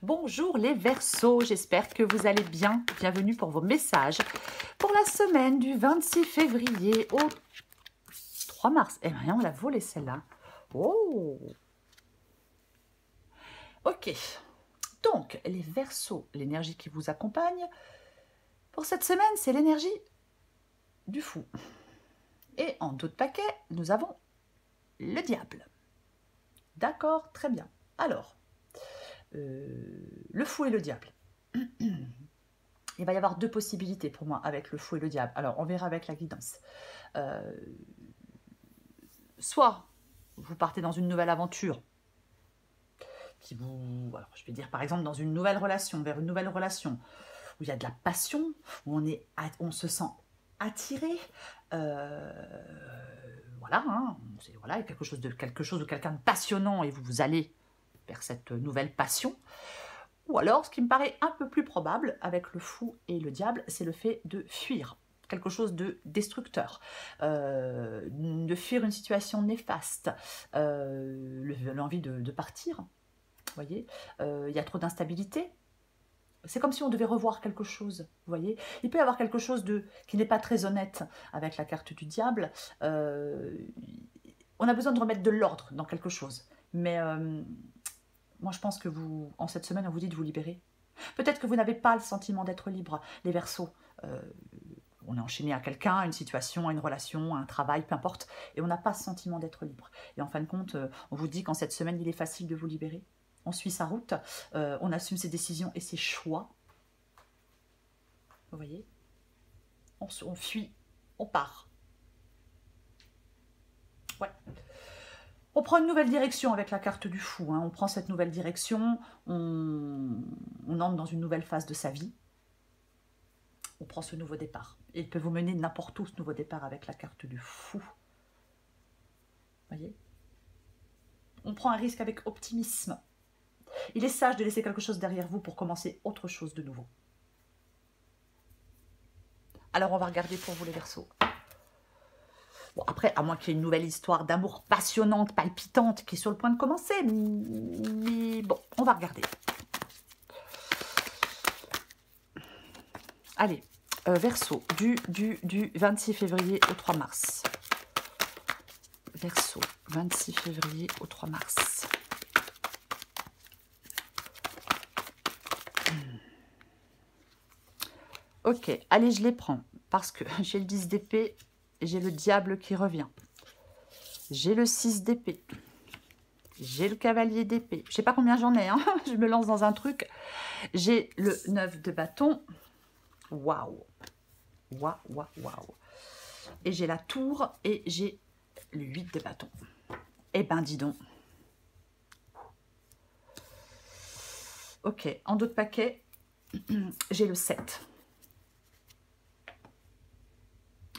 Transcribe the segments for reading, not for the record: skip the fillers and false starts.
Bonjour les Verseaux, j'espère que vous allez bien. Bienvenue pour vos messages pour la semaine du 26 février au 3 mars. Eh bien, on l'a volé celle-là. Oh! Ok. Donc, les Verseaux, l'énergie qui vous accompagne pour cette semaine, c'est l'énergie du fou. Et en d'autres paquets, nous avons le diable. D'accord, très bien. Alors, le fou et le diable. Il va y avoir deux possibilités pour moi avec le fou et le diable. Alors, on verra avec la guidance. Soit vous partez dans une nouvelle aventure, qui vous, alors je vais dire par exemple dans une nouvelle relation, vers une nouvelle relation, où il y a de la passion, où on se sent attiré, voilà, hein, voilà, il y a quelque chose ou quelqu'un de passionnant et vous allez vers cette nouvelle passion. Ou alors, ce qui me paraît un peu plus probable avec le fou et le diable, c'est le fait de fuir quelque chose de destructeur, de fuir une situation néfaste, l'envie de partir, vous voyez, il y a trop d'instabilité. C'est comme si on devait revoir quelque chose, vous voyez. Il peut y avoir quelque chose qui n'est pas très honnête avec la carte du diable. On a besoin de remettre de l'ordre dans quelque chose. Mais moi, je pense que en cette semaine, on vous dit de vous libérer. Peut-être que vous n'avez pas le sentiment d'être libre, les Verseaux. On est enchaîné à quelqu'un, à une situation, à une relation, à un travail, peu importe, et on n'a pas ce sentiment d'être libre. Et en fin de compte, on vous dit qu'en cette semaine, il est facile de vous libérer. On suit sa route, on assume ses décisions et ses choix. Vous voyez, on fuit, on part. Ouais. On prend une nouvelle direction avec la carte du fou. Hein. On prend cette nouvelle direction, on entre dans une nouvelle phase de sa vie. On prend ce nouveau départ. Et il peut vous mener n'importe où, ce nouveau départ, avec la carte du fou. Vous voyez? On prend un risque avec optimisme. Il est sage de laisser quelque chose derrière vous pour commencer autre chose de nouveau. Alors, on va regarder pour vous les Verseaux. Bon, après, à moins qu'il y ait une nouvelle histoire d'amour passionnante, palpitante, qui est sur le point de commencer. Mais bon, on va regarder. Allez, Verseau, du 26 février au 3 mars. Verseau, 26 février au 3 mars. Ok, allez, je les prends. Parce que j'ai le 10 d'épée, j'ai le diable qui revient. J'ai le 6 d'épée. J'ai le cavalier d'épée. Je sais pas combien j'en ai, hein. Je me lance dans un truc. J'ai le 9 de bâton. Waouh. Waouh, waouh, waouh. Et j'ai la tour et j'ai le 8 de bâton. Eh ben, dis donc. Ok, en d'autres paquets, j'ai le 7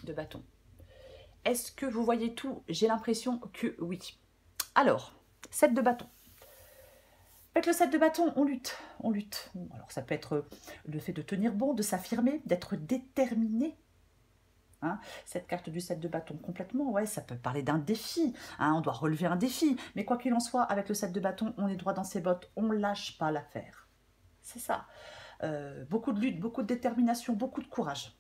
de bâton. Est-ce que vous voyez tout? J'ai l'impression que oui. Alors, 7 de bâton. Avec le 7 de bâton, on lutte, on lutte. Alors ça peut être le fait de tenir bon, de s'affirmer, d'être déterminé. Hein, cette carte du 7 de bâton, complètement, ouais, ça peut parler d'un défi. Hein, on doit relever un défi. Mais quoi qu'il en soit, avec le 7 de bâton, on est droit dans ses bottes, on ne lâche pas l'affaire. C'est ça. Beaucoup de lutte, beaucoup de détermination, beaucoup de courage.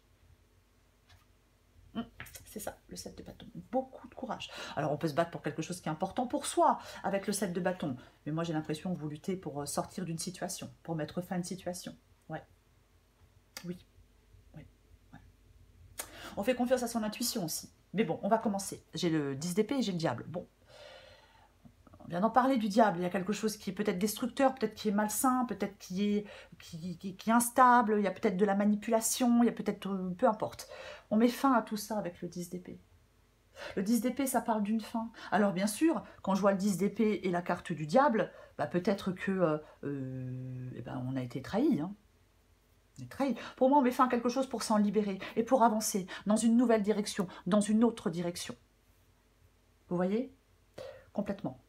C'est ça, le 7 de bâton. Beaucoup de courage. Alors, on peut se battre pour quelque chose qui est important pour soi avec le 7 de bâton. Mais moi, j'ai l'impression que vous luttez pour sortir d'une situation, pour mettre fin à une situation. Ouais. Oui. Oui. Ouais. On fait confiance à son intuition aussi. Mais bon, on va commencer. J'ai le 10 d'épée et j'ai le diable. Bon. On vient d'en parler du diable. Il y a quelque chose qui est peut-être destructeur, peut-être qui est malsain, peut-être qui est instable. Il y a peut-être de la manipulation, il y a peut-être... peu importe. On met fin à tout ça avec le 10 d'épée. Le 10 d'épée, ça parle d'une fin. Alors bien sûr, quand je vois le 10 d'épée et la carte du diable, bah, peut-être que eh ben, on a été trahi. Hein. On est trahi. Pour moi, on met fin à quelque chose pour s'en libérer et pour avancer dans une nouvelle direction, dans une autre direction. Vous voyez? Complètement.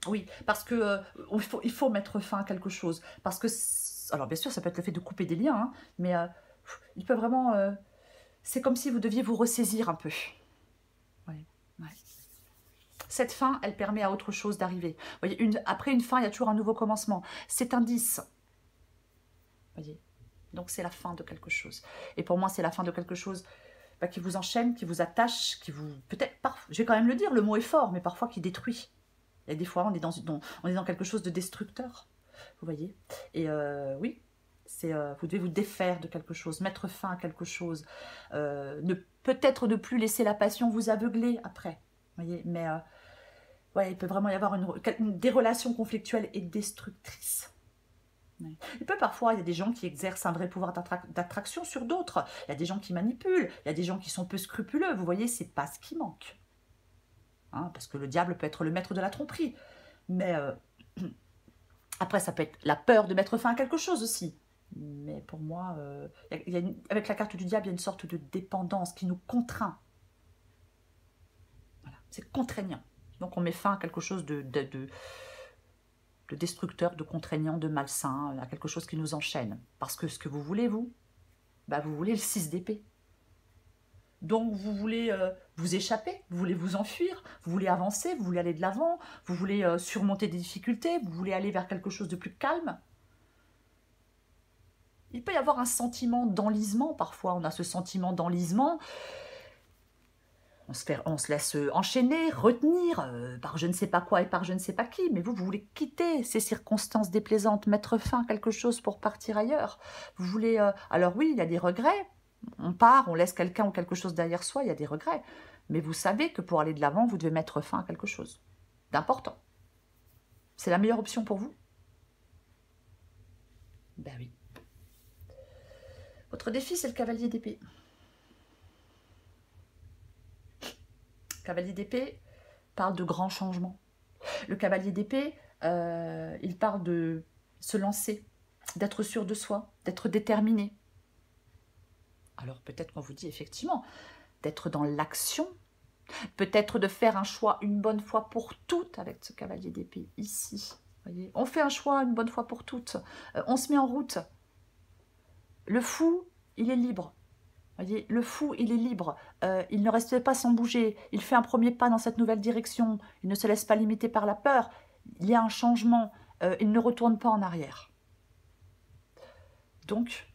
Oui, parce que il faut mettre fin à quelque chose. Parce que, alors bien sûr, ça peut être le fait de couper des liens, hein, mais il peut vraiment... c'est comme si vous deviez vous ressaisir un peu. Ouais, ouais. Cette fin, elle permet à autre chose d'arriver. Vous voyez, après une fin, il y a toujours un nouveau commencement. C'est un 10. Vous voyez, donc c'est la fin de quelque chose. Et pour moi, c'est la fin de quelque chose qui vous enchaîne, qui vous attache, qui vous... Peut-être, je vais quand même le dire, le mot est fort, mais parfois qui détruit. Et des fois, on est dans quelque chose de destructeur. Vous voyez. Et oui, vous devez vous défaire de quelque chose, mettre fin à quelque chose. Peut-être ne plus laisser la passion vous aveugler après. Vous voyez, mais ouais, il peut vraiment y avoir des relations conflictuelles et destructrices. Ouais. Il peut parfois, il y a des gens qui exercent un vrai pouvoir d'attraction sur d'autres. Il y a des gens qui manipulent. Il y a des gens qui sont peu scrupuleux. Vous voyez, c'est pas ce qui manque. Hein, parce que le diable peut être le maître de la tromperie. Mais après, ça peut être la peur de mettre fin à quelque chose aussi. Mais pour moi, avec la carte du diable, il y a une sorte de dépendance qui nous contraint. Voilà, c'est contraignant. Donc on met fin à quelque chose de destructeur, de contraignant, de malsain, à quelque chose qui nous enchaîne. Parce que ce que vous voulez, vous voulez le 6 d'épée. Donc vous voulez vous échapper, vous voulez vous enfuir, vous voulez avancer, vous voulez aller de l'avant, vous voulez surmonter des difficultés, vous voulez aller vers quelque chose de plus calme. Il peut y avoir un sentiment d'enlisement, parfois on a ce sentiment d'enlisement, on se laisse enchaîner, retenir par je ne sais pas quoi et par je ne sais pas qui, mais vous voulez quitter ces circonstances déplaisantes, mettre fin à quelque chose pour partir ailleurs. Vous voulez, alors oui, il y a des regrets, on part, on laisse quelqu'un ou quelque chose derrière soi, il y a des regrets, mais vous savez que pour aller de l'avant, vous devez mettre fin à quelque chose d'important. C'est la meilleure option pour vous? Ben oui. Votre défi, c'est le cavalier d'épée. Cavalier d'épée parle de grands changements. Le cavalier d'épée, il parle de se lancer, d'être sûr de soi, d'être déterminé. Alors peut-être qu'on vous dit effectivement d'être dans l'action, peut-être de faire un choix une bonne fois pour toutes avec ce cavalier d'épée ici. Voyez, on fait un choix une bonne fois pour toutes, on se met en route. Le fou, il est libre. Voyez, le fou, il est libre, il ne reste pas sans bouger, il fait un premier pas dans cette nouvelle direction, il ne se laisse pas limiter par la peur, il y a un changement, il ne retourne pas en arrière. Donc,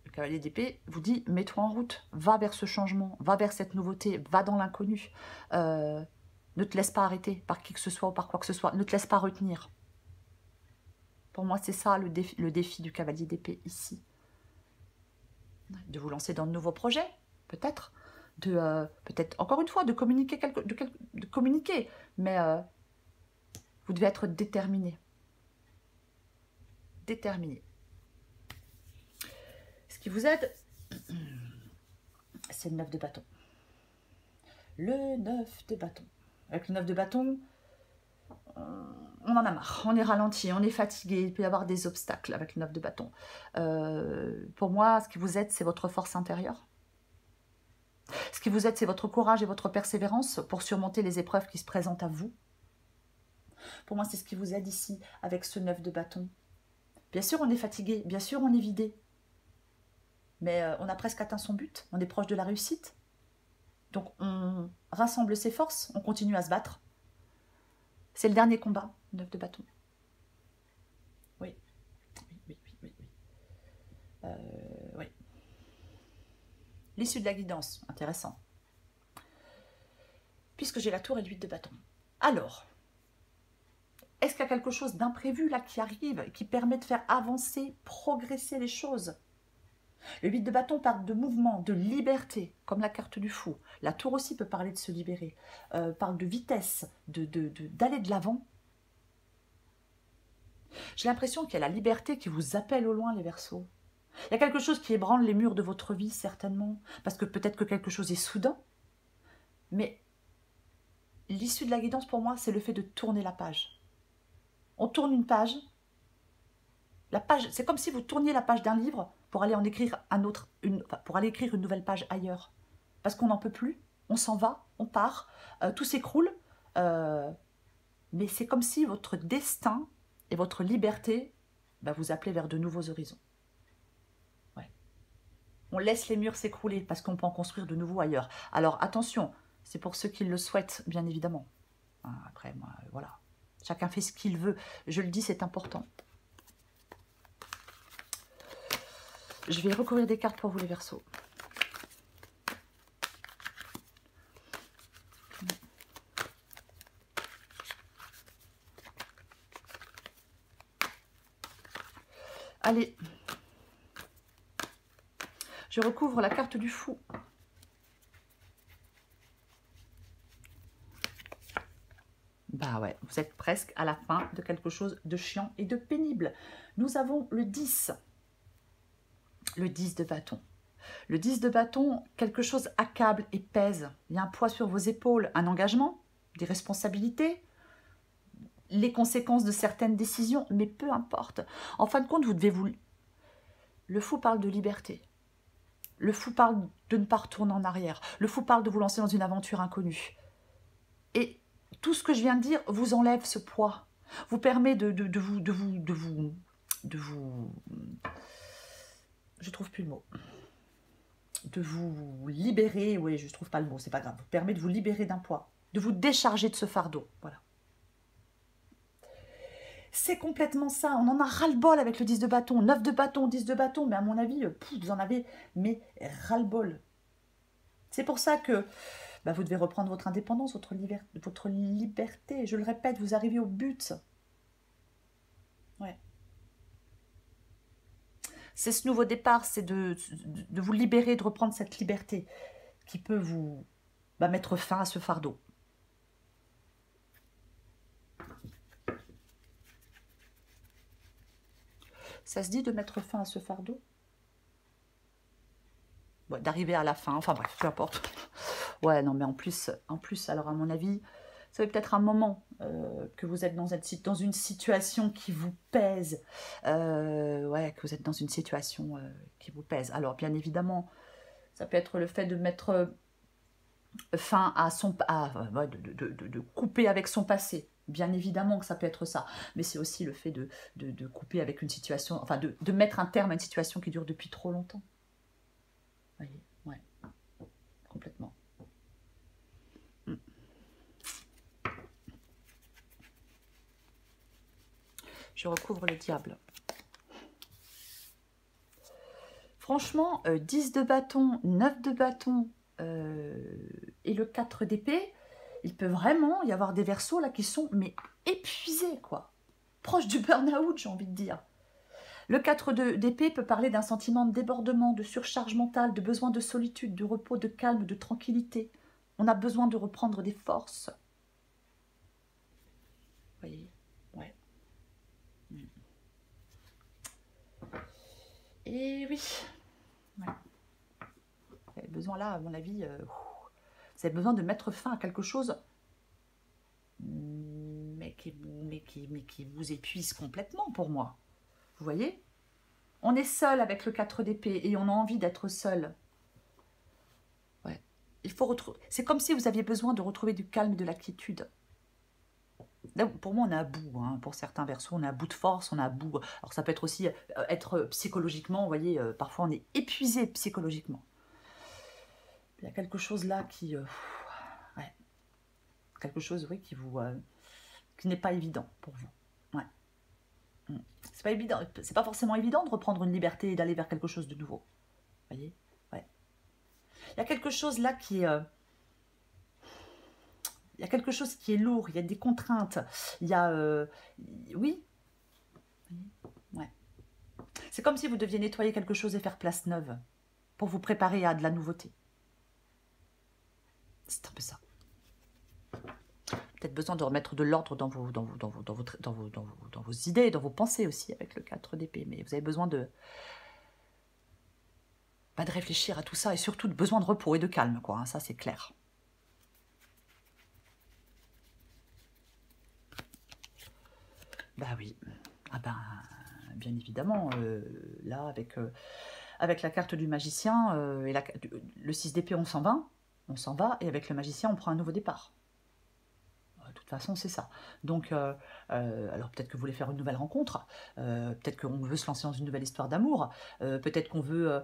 le cavalier d'épée vous dit, mets-toi en route, va vers ce changement, va vers cette nouveauté, va dans l'inconnu, ne te laisse pas arrêter par qui que ce soit ou par quoi que ce soit, ne te laisse pas retenir. Pour moi, c'est ça le défi du cavalier d'épée ici. De vous lancer dans de nouveaux projets, peut-être, peut-être encore une fois, de communiquer, de communiquer, mais vous devez être déterminé. Déterminé. Ce qui vous aide, c'est le 9 de bâton. Le 9 de bâton. Avec le 9 de bâton, on en a marre, on est ralenti, on est fatigué, il peut y avoir des obstacles avec le 9 de bâton. Pour moi, ce qui vous aide, c'est votre force intérieure. Ce qui vous aide, c'est votre courage et votre persévérance pour surmonter les épreuves qui se présentent à vous. Pour moi, c'est ce qui vous aide ici, avec ce 9 de bâton. Bien sûr, on est fatigué, bien sûr, on est vidé. Mais on a presque atteint son but, on est proche de la réussite. Donc, on rassemble ses forces, on continue à se battre. C'est le dernier combat, 9 de bâton. Oui. Oui. L'issue de la guidance, intéressant. Puisque j'ai la tour et le 8 de bâton. Alors, est-ce qu'il y a quelque chose d'imprévu là qui arrive, qui permet de faire avancer, progresser les choses? Le 8 de bâton parle de mouvement, de liberté, comme la carte du fou. La tour aussi peut parler de se libérer, parle de vitesse, d'aller de l'avant. J'ai l'impression qu'il y a la liberté qui vous appelle au loin, les Verseaux. Il y a quelque chose qui ébranle les murs de votre vie, certainement, parce que peut-être que quelque chose est soudain. Mais l'issue de la guidance, pour moi, c'est le fait de tourner la page. On tourne une page. La page, c'est comme si vous tourniez la page d'un livre pour aller en écrire un autre, pour aller écrire une nouvelle page ailleurs. Parce qu'on n'en peut plus, on s'en va, on part, tout s'écroule. Mais c'est comme si votre destin et votre liberté vous appelaient vers de nouveaux horizons. Ouais. On laisse les murs s'écrouler parce qu'on peut en construire de nouveaux ailleurs. Alors attention, c'est pour ceux qui le souhaitent, bien évidemment. Hein, après, moi, voilà. Chacun fait ce qu'il veut. Je le dis, c'est important. Je vais recouvrir des cartes pour vous, les Verseaux. Allez. Je recouvre la carte du fou. Bah ouais, vous êtes presque à la fin de quelque chose de chiant et de pénible. Nous avons le 10. Le 10 de bâton. Le 10 de bâton, quelque chose accable et pèse. Il y a un poids sur vos épaules, un engagement, des responsabilités, les conséquences de certaines décisions, mais peu importe. En fin de compte, vous devez vous... Le fou parle de liberté. Le fou parle de ne pas retourner en arrière. Le fou parle de vous lancer dans une aventure inconnue. Et tout ce que je viens de dire vous enlève ce poids. Vous permet de vous... Je trouve plus le mot. De vous libérer, oui, je ne trouve pas le mot, c'est pas grave. Vous permet de vous libérer d'un poids, de vous décharger de ce fardeau. Voilà. C'est complètement ça. On en a ras-le-bol avec le 10 de bâton. 9 de bâton, 10 de bâton, mais à mon avis, vous en avez mais ras-le-bol. C'est pour ça que bah, vous devez reprendre votre indépendance, votre liberté. Je le répète, vous arrivez au but. Ouais. C'est ce nouveau départ, c'est de vous libérer, de reprendre cette liberté qui peut vous mettre fin à ce fardeau. Ça se dit de mettre fin à ce fardeau? Ouais, d'arriver à la fin, enfin bref, peu importe. Ouais, non, mais en plus, alors à mon avis, ça fait peut-être un moment que vous êtes dans une situation qui vous pèse. Ouais, que vous êtes dans une situation qui vous pèse. Alors, bien évidemment, ça peut être le fait de mettre fin à son... de couper avec son passé. Bien évidemment que ça peut être ça. Mais c'est aussi le fait de couper avec une situation... Enfin, de mettre un terme à une situation qui dure depuis trop longtemps. Vous voyez, ouais. Complètement. Je recouvre le diable. Franchement, 10 de bâton, 9 de bâton et le 4 d'épée, il peut vraiment y avoir des Verseaux là qui sont mais épuisés, quoi. Proche du burn-out, j'ai envie de dire. Le 4 d'épée peut parler d'un sentiment de débordement, de surcharge mentale, de besoin de solitude, de repos, de calme, de tranquillité. On a besoin de reprendre des forces. Vous voyez? Ouais. Et oui. Ouais. Vous avez besoin là, à mon avis, vous avez besoin de mettre fin à quelque chose mais qui vous épuise complètement pour moi. Vous voyez? On est seul avec le 4 d'épée et on a envie d'être seul. Ouais. Il faut retrouver. C'est comme si vous aviez besoin de retrouver du calme et de la quiétude. Pour moi, on est à bout. Hein. Pour certains Verseaux, on est à bout de force, on est à bout. Alors, ça peut être aussi être psychologiquement, vous voyez, parfois on est épuisé psychologiquement. Il y a quelque chose là qui... ouais. Quelque chose, oui, qui n'est pas évident pour vous. Ouais. C'est pas évident, c'est pas forcément évident de reprendre une liberté et d'aller vers quelque chose de nouveau. Vous voyez? Ouais. Il y a quelque chose là qui est... il y a quelque chose qui est lourd, il y a des contraintes, il y a... oui. Ouais. C'est comme si vous deviez nettoyer quelque chose et faire place neuve pour vous préparer à de la nouveauté. C'est un peu ça. Peut-être besoin de remettre de l'ordre dans vos idées, dans vos pensées aussi avec le 4 d'épée. Mais vous avez besoin de réfléchir à tout ça et surtout de besoin de repos et de calme, quoi. Hein, ça, c'est clair. Bah oui. Ah ben, bien évidemment, là, avec la carte du magicien et le 6 d'épée, on s'en va, et avec le magicien, on prend un nouveau départ. De toute façon, c'est ça. Donc, alors peut-être que vous voulez faire une nouvelle rencontre, peut-être qu'on veut se lancer dans une nouvelle histoire d'amour, peut-être qu'on veut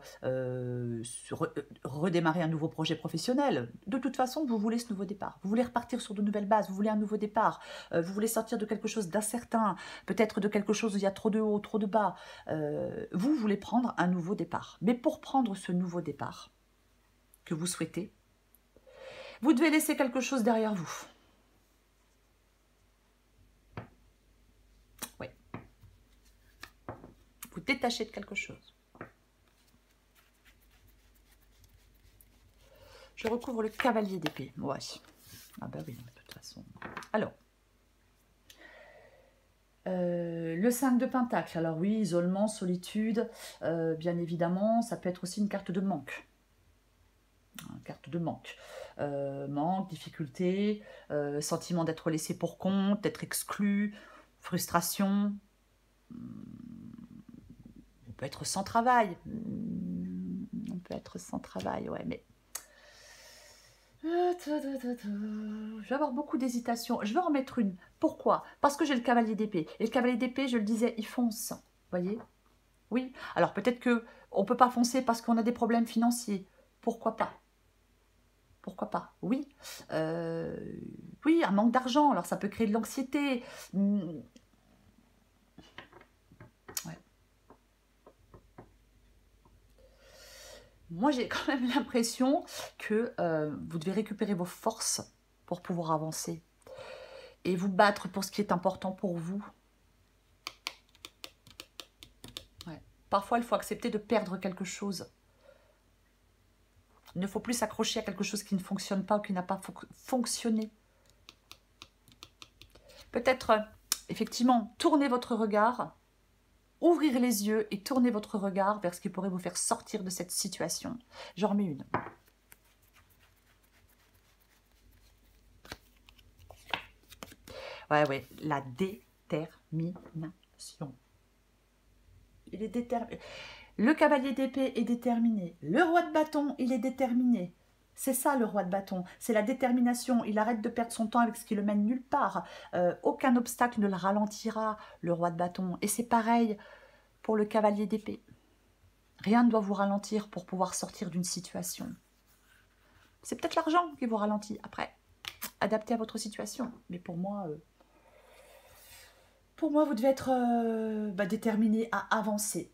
redémarrer un nouveau projet professionnel. De toute façon, vous voulez ce nouveau départ. Vous voulez repartir sur de nouvelles bases, vous voulez un nouveau départ, vous voulez sortir de quelque chose d'incertain, peut-être de quelque chose où il y a trop de haut, trop de bas. Vous voulez prendre un nouveau départ. Mais pour prendre ce nouveau départ que vous souhaitez, vous devez laisser quelque chose derrière vous. Oui. Vous détachez de quelque chose. Je recouvre le cavalier d'épée. Ouais. Ah bah oui, de toute façon. Alors. Le 5 de Pentacle. Alors oui, isolement, solitude, bien évidemment, ça peut être aussi une carte de manque. Une carte de manque. Manque, difficulté, sentiment d'être laissé pour compte, d'être exclu, frustration. On peut être sans travail. On peut être sans travail, ouais, mais... Je vais avoir beaucoup d'hésitation. Je vais en mettre une. Pourquoi? Parce que j'ai le cavalier d'épée. Et le cavalier d'épée, je le disais, il fonce. Vous voyez? Oui. Alors peut-être qu'on ne peut pas foncer parce qu'on a des problèmes financiers. Pourquoi pas? Pourquoi pas? Oui. Oui, un manque d'argent. Alors ça peut créer de l'anxiété. Ouais. Moi, j'ai quand même l'impression que vous devez récupérer vos forces pour pouvoir avancer et vous battre pour ce qui est important pour vous. Ouais. Parfois, il faut accepter de perdre quelque chose. Il ne faut plus s'accrocher à quelque chose qui ne fonctionne pas ou qui n'a pas fonctionné. Peut-être, effectivement, tourner votre regard, ouvrir les yeux et tourner votre regard vers ce qui pourrait vous faire sortir de cette situation. J'en remets une. Ouais, la détermination. Il est déterminé. Le cavalier d'épée est déterminé. Le roi de bâton, il est déterminé. C'est ça le roi de bâton, c'est la détermination. Il arrête de perdre son temps avec ce qui le mène nulle part. Aucun obstacle ne le ralentira, le roi de bâton. Et c'est pareil pour le cavalier d'épée. Rien ne doit vous ralentir pour pouvoir sortir d'une situation. C'est peut-être l'argent qui vous ralentit. Après, adapté à votre situation. Mais pour moi, vous devez être déterminé à avancer.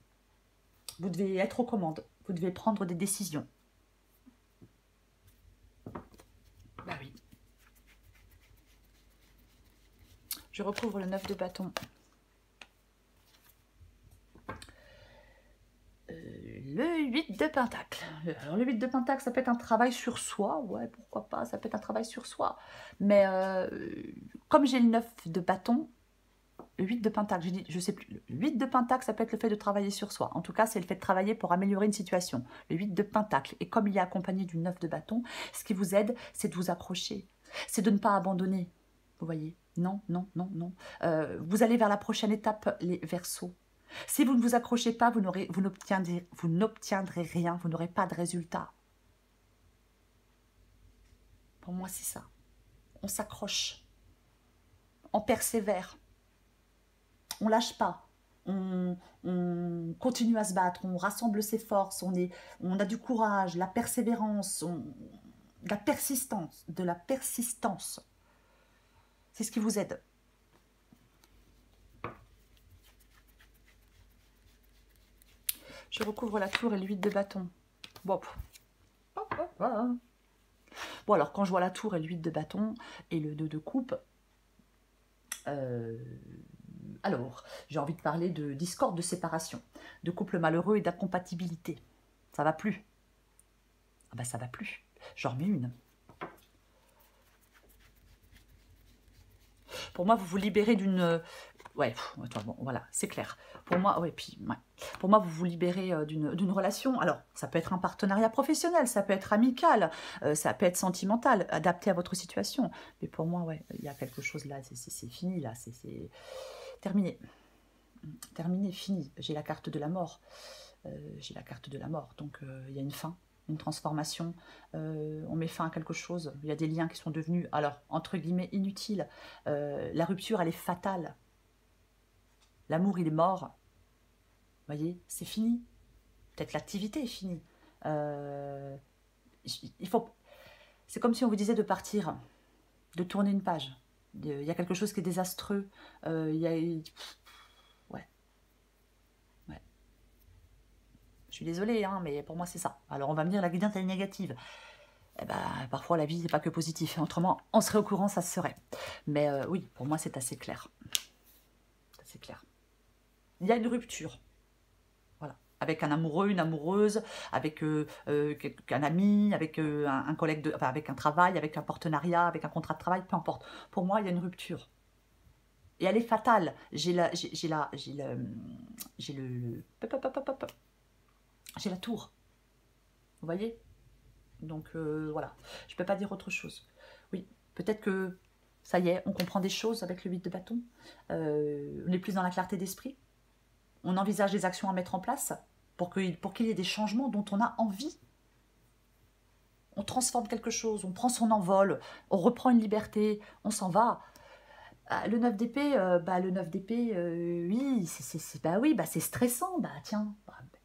Vous devez être aux commandes. Vous devez prendre des décisions. Bah oui. Je recouvre le 9 de bâton. Le 8 de pentacle. Alors le 8 de pentacle, ça peut être un travail sur soi. Ouais, pourquoi pas, ça peut être un travail sur soi. Mais comme j'ai le 9 de bâton, le 8 de pentacle, je sais plus. Le 8 de pentacle, ça peut être le fait de travailler sur soi. En tout cas, c'est le fait de travailler pour améliorer une situation. Le 8 de pentacle. Et comme il est accompagné du 9 de bâton, ce qui vous aide, c'est de vous accrocher. C'est de ne pas abandonner. Vous voyez? Non, non, non, non. Vous allez vers la prochaine étape, les Verseaux. Si vous ne vous accrochez pas, vous n'obtiendrez rien, vous n'aurez pas de résultat. Pour moi, c'est ça. On s'accroche. On persévère. On lâche pas. On continue à se battre. On rassemble ses forces. On a du courage, la persévérance, de la persistance. De la persistance. C'est ce qui vous aide. Je recouvre la tour et le 8 de bâton. Bon. Bon, alors, quand je vois la tour et le 8 de bâton et le 2 de coupe, alors, j'ai envie de parler de discorde, de séparation, de couple malheureux et d'incompatibilité. Ça va plus. Ah ben, ça va plus. J'en remets une. Pour moi, vous vous libérez d'une... Ouais, bon, voilà, c'est clair. Pour moi, ouais, puis, ouais. Pour moi, vous vous libérez d'une relation. Alors, ça peut être un partenariat professionnel, ça peut être amical, ça peut être sentimental, adapté à votre situation. Mais pour moi, ouais, il y a quelque chose là, c'est fini, là, c'est terminé. Terminé, fini. J'ai la carte de la mort. J'ai la carte de la mort, donc il y a une fin. une transformation, on met fin à quelque chose, il y a des liens qui sont devenus, alors, entre guillemets, inutiles. La rupture, elle est fatale. L'amour, il est mort. Vous voyez, c'est fini. Peut-être l'activité est finie. Il faut... C'est comme si on vous disait de partir, de tourner une page. Il y a quelque chose qui est désastreux. Il y a... Ouais. Ouais. Je suis désolée, hein, mais pour moi, c'est ça. Alors, on va me dire, la guidance, elle est négative. Eh ben, parfois, la vie n'est pas que positif. Autrement, on serait au courant, ça se serait. Mais oui, pour moi, c'est assez clair. C'est assez clair. Il y a une rupture. Voilà. Avec un amoureux, une amoureuse, avec un ami, avec un collègue, enfin, avec un travail, avec un partenariat, avec un contrat de travail, peu importe. Pour moi, il y a une rupture. Et elle est fatale. J'ai la tour. Vous voyez? Donc voilà, je ne peux pas dire autre chose. Oui, peut-être que ça y est, on comprend des choses avec le 8 de bâton. On est plus dans la clarté d'esprit. On envisage des actions à mettre en place pour qu'il y ait des changements dont on a envie. On transforme quelque chose, on prend son envol, on reprend une liberté, on s'en va. Le 9 d'épée, oui, c'est stressant. Bah tiens,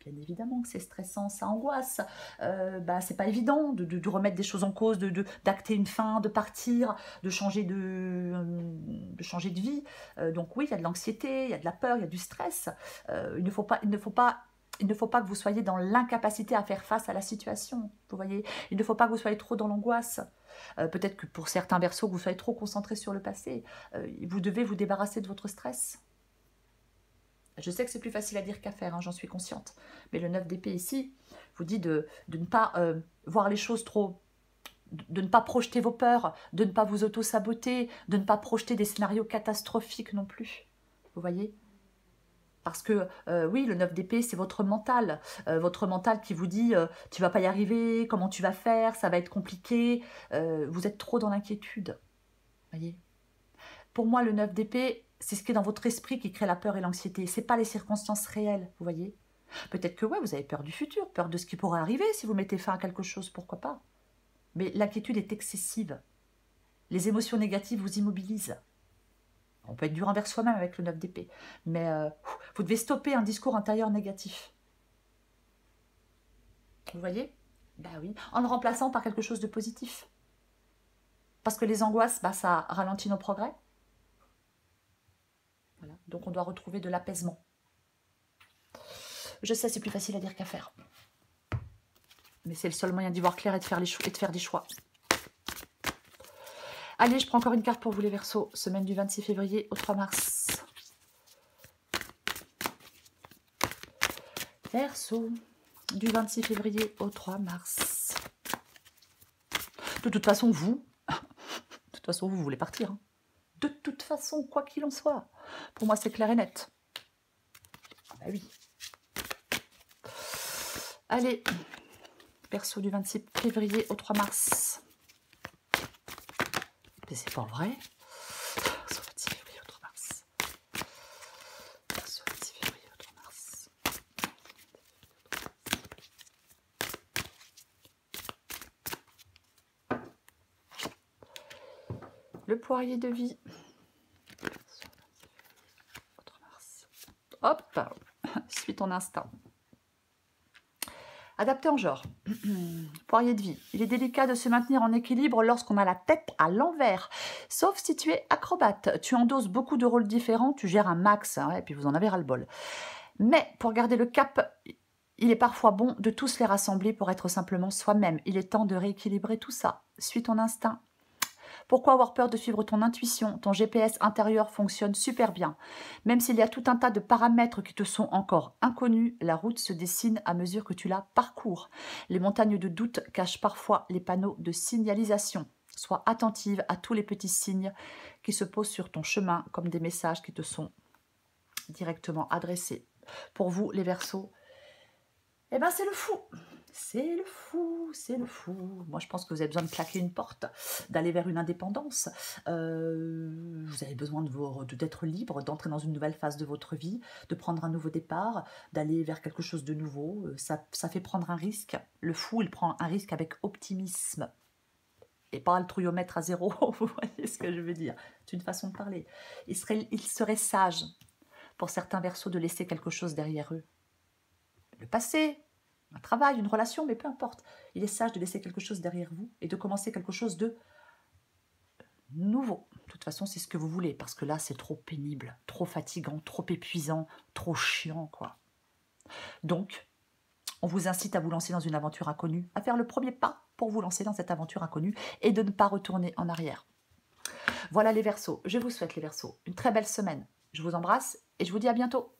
bien évidemment que c'est stressant, ça angoisse. C'est pas évident de remettre des choses en cause, d'acter une fin, de partir, de changer de vie. Donc oui, il y a de l'anxiété, il y a de la peur, il y a du stress. Il ne faut pas que vous soyez dans l'incapacité à faire face à la situation. Vous voyez, il ne faut pas que vous soyez trop dans l'angoisse. Peut-être que pour certains Verseaux, vous soyez trop concentrés sur le passé. Vous devez vous débarrasser de votre stress. Je sais que c'est plus facile à dire qu'à faire, hein, j'en suis consciente. Mais le 9 d'épée ici vous dit de ne pas voir les choses trop... de ne pas projeter vos peurs, de ne pas vous auto-saboter, de ne pas projeter des scénarios catastrophiques non plus. Vous voyez ? Parce que, oui, le 9 d'épée, c'est votre mental qui vous dit tu vas pas y arriver, comment tu vas faire, ça va être compliqué. Vous êtes trop dans l'inquiétude. Voyez. Pour moi, le 9 d'épée, c'est ce qui est dans votre esprit qui crée la peur et l'anxiété. Ce n'est pas les circonstances réelles, vous voyez. Peut-être que, ouais, vous avez peur du futur, peur de ce qui pourrait arriver si vous mettez fin à quelque chose, pourquoi pas. Mais l'inquiétude est excessive. Les émotions négatives vous immobilisent. On peut être dur envers soi-même avec le 9 d'épée. Mais vous devez stopper un discours intérieur négatif. Vous voyez? Ben oui, en le remplaçant par quelque chose de positif. Parce que les angoisses, ça ralentit nos progrès. Voilà. Donc on doit retrouver de l'apaisement. Je sais, c'est plus facile à dire qu'à faire. Mais c'est le seul moyen d'y voir clair et de faire des choix. Allez, je prends encore une carte pour vous les Verseaux. Semaine du 26 février au 3 mars. Verseau, du 26 février au 3 mars. De toute façon, vous voulez partir. Hein. De toute façon, quoi qu'il en soit. Pour moi, c'est clair et net. Bah oui. Allez, Verseau du 26 février au 3 mars. Mais c'est pas vrai. Verseau 26 février au 3 mars. Verseau 26 février au 3 mars. Le poirier de vie. Hop, suis ton instinct. Adapté en genre. Poirier de vie. Il est délicat de se maintenir en équilibre lorsqu'on a la tête à l'envers. Sauf si tu es acrobate. Tu endosses beaucoup de rôles différents, tu gères un max, hein, et puis vous en avez ras-le-bol. Mais pour garder le cap, il est parfois bon de tous les rassembler pour être simplement soi-même. Il est temps de rééquilibrer tout ça. Suis ton instinct. Pourquoi avoir peur de suivre ton intuition? Ton GPS intérieur fonctionne super bien. Même s'il y a tout un tas de paramètres qui te sont encore inconnus, la route se dessine à mesure que tu la parcours. Les montagnes de doute cachent parfois les panneaux de signalisation. Sois attentive à tous les petits signes qui se posent sur ton chemin comme des messages qui te sont directement adressés. Pour vous, les Verseaux, c'est le fou. C'est le fou, c'est le fou. Moi, je pense que vous avez besoin de claquer une porte, d'aller vers une indépendance. Vous avez besoin d'être libre, d'entrer dans une nouvelle phase de votre vie, de prendre un nouveau départ, d'aller vers quelque chose de nouveau. Ça fait prendre un risque. Le fou, il prend un risque avec optimisme. Et pas le trouillomètre à zéro, vous voyez ce que je veux dire. C'est une façon de parler. Il serait sage, pour certains Verseaux, de laisser quelque chose derrière eux. Le passé, un travail, une relation, mais peu importe. Il est sage de laisser quelque chose derrière vous et de commencer quelque chose de nouveau. De toute façon, c'est ce que vous voulez, parce que là, c'est trop pénible, trop fatigant, trop épuisant, trop chiant, quoi. Donc, on vous incite à vous lancer dans une aventure inconnue, à faire le premier pas pour vous lancer dans cette aventure inconnue et de ne pas retourner en arrière. Voilà les Verseaux. Je vous souhaite, les Verseaux, une très belle semaine. Je vous embrasse et je vous dis à bientôt.